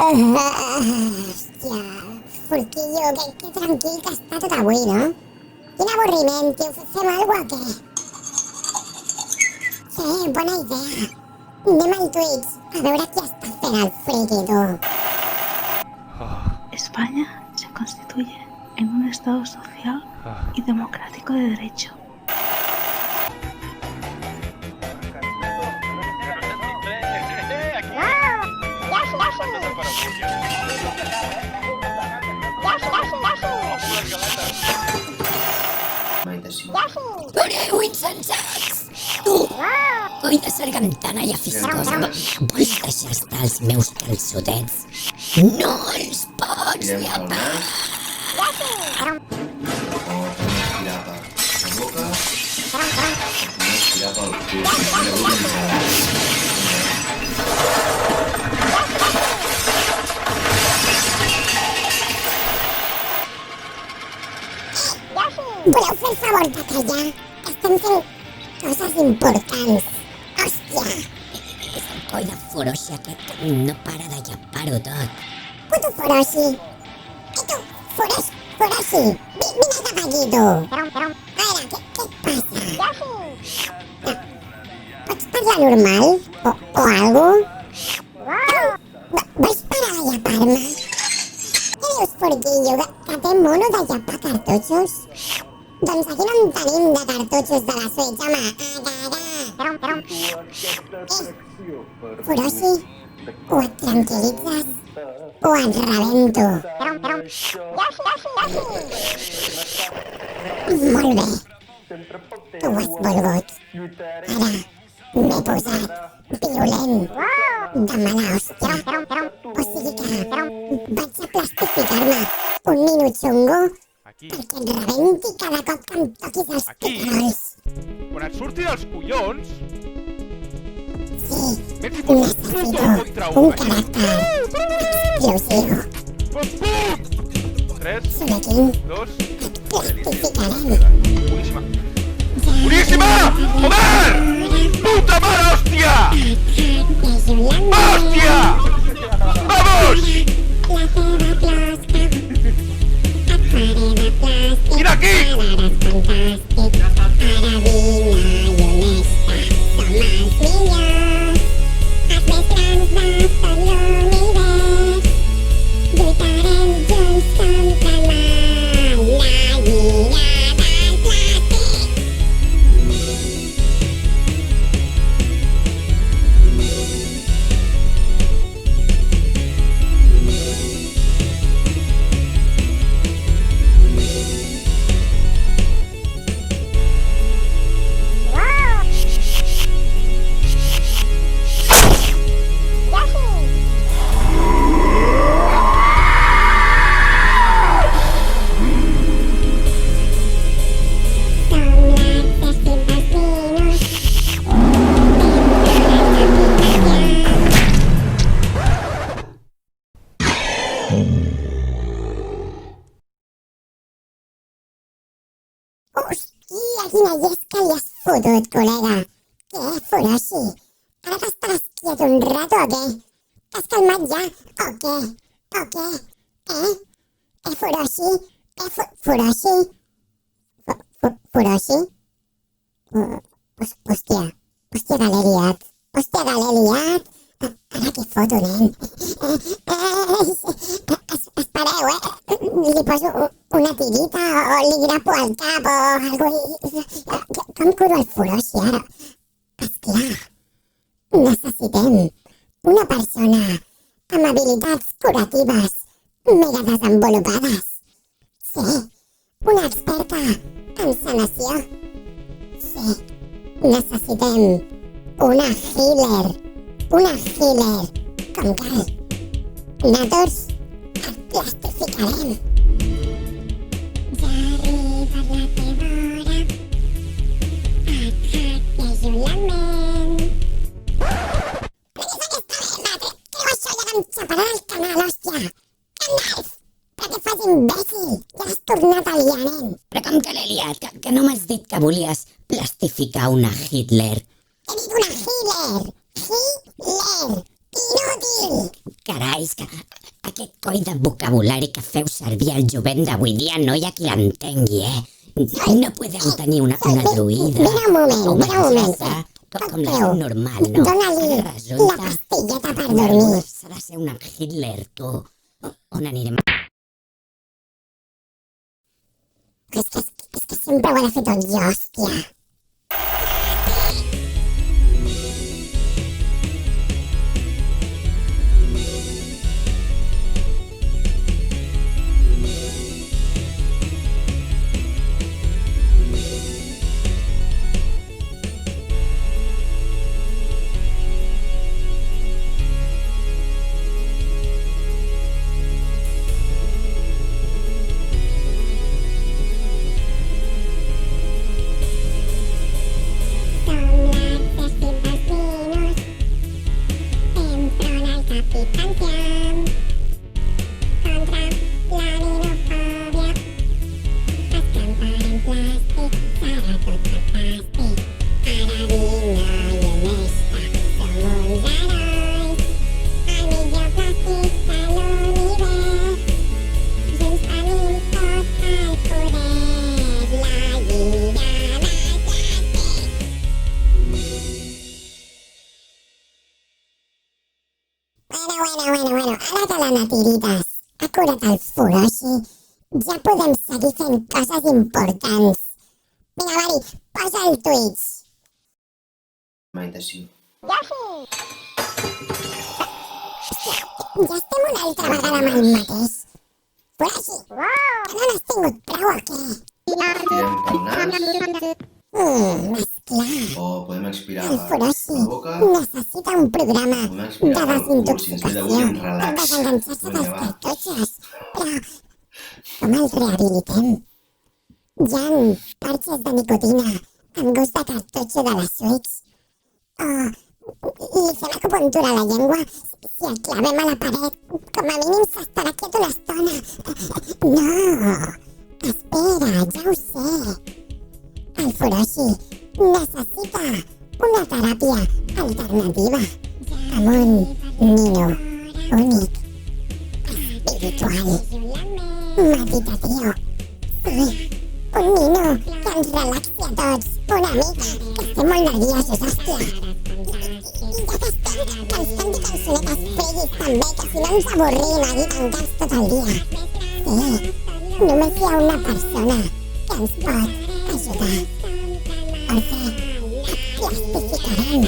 Hòstia, Forquillo, que tranquil que està tot avui, no? Quin avorriment, tio, fem alguna cosa o què? Sí, bona idea. Anem al Twitch, a veure qui està fent el friki, tu. España se constituye en un Estado social y democrático de derecho. Pareu, insensats! Tu, coi de sargantana i aficionosa, vols deixar estar els meus calçotets? No els pots llepar! Voleu fer el favor de callar? Estem fent coses importants. Hòstia! És el coi de Foroshi aquest que no para de llepar-ho tot. Puto Foroshi! Tu, Foroshi! Vine cap aquí, tu! A veure, què et passa? Pots parlar normal? O algo? Vols parar de llepar-me? Què dius, Forquillo, que té mono de llepar cartutxos? Doncs aquí no en tenim de cartutxos de la Switch, home. Foroshi, o et tranquil·litzes o et rebento. Molt bé. Tu ho has volgut. Ara m'he posat violent, de mala hòstia. O sigui que vaig a plastificar-me un minutxungo perquè et rebenti cada cop que em toquis els picarols. Quan et surti dels collons, Sí, m'he fotut necessito un contra un un. caràcter explosiu. Pum! 3, Solequín, 2, et plastificarem. boníssima. Boníssima! Joder! Puta mare, hòstia! Hòstia! Vamos! Mira aquí! Hòstia, quina llesca li has fotut, col·lega. Què, Foroshi? Ara t'estaràs quiet un rato o què? T'has calmat ja? O què? O què? Foroshi? Foroshi? Foroshi? Hòstia que l'he liat. Hòstia que l'he liat. Ara què foto, nen? Espereu, li poso una tirita o li grapo al cap o alguna cosa. Com curo el Foroshi ara? Esclar, necessitem una persona amb habilitats curatives mega desenvolupades. Sí, una experta en sanació. Sí, necessitem una healer com cal. Nosaltres et plastificarem. Ja arriba la teva hora. Et llejo la ment. Però què és aquesta merda? Treu això i ara em xaparà el canal, hòstia. Gandalf! Però què fas, imbècil? Ja has tornat a liar, nen. Però com que l'he liat, que no m'has dit que volies plastificar una Hitler? He dit una healer. Hitler. Inútil. Carai, és que aquest coll de vocabulari que feu servir al jovent d'avui dia no hi ha qui l'entengui, No podeu tenir una druida Mira un moment, o una mira un moment. raça com la gent normal, no? Dóna-li Ara la resulta pastilleta per dormir. s'ha de ser un Hitler, tu. On anirem? És que sempre ho he de fer tot jo, hòstia. Bueno, ara que la Natiritas ha curat el Furoshi, ja podem seguir fent coses importants. Vinga, Mari, posa el Twitch. Meditació. Ja estem una altra vegada amb el mateix. Furoshi, que no n'has tingut prou o què? Tirem pel nas Esclar. o podem expirar El per Furoshi la boca. necessita un programa Podem de expirar pel cul, si ens ve desintoxicació d'avui en per relax. desenganxar-se dels Vinga, va. cartutxos. Però com el rehabilitem? Hi ha parxes de nicotina amb gust de cartutxo de la Switch. O li fem acupuntura a la llengua si el clavem a la paret. Com a mínim s'estarà quiet una estona. No! Espera, ja ho sé. El Furoshi necessita una teràpia alternativa amb un nino únic, espiritual, meditatiu. Sí, un nino que ens relaxi a tots una mica, que estem molt nerviosos, hòstia. I ja que estem, que ens canti cançonetes freguis també, que si no ens avorrim aquí tancats tot el dia. Sí, només hi ha una persona que ens pot ajudar. Orfe, et plastificarem.